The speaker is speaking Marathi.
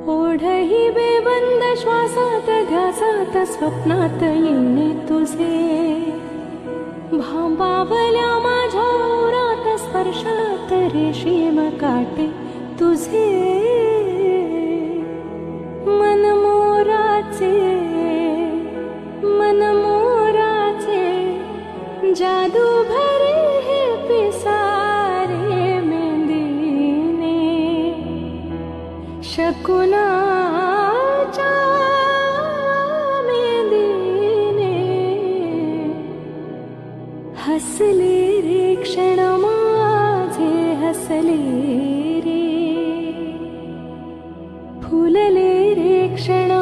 ओढही बेबंद श्वासात ध्यासात स्वप्नात येणे तुझे, भांबावल्या माझ्या ओरात स्पर्शात रेशीम काटे तुझे, मनमोराचे जादू भरे हे पिसारे मेंदीने, शकुनाच्या मेंदीने हसले रे क्षण माझे हसले रे, फुलले रे क्षण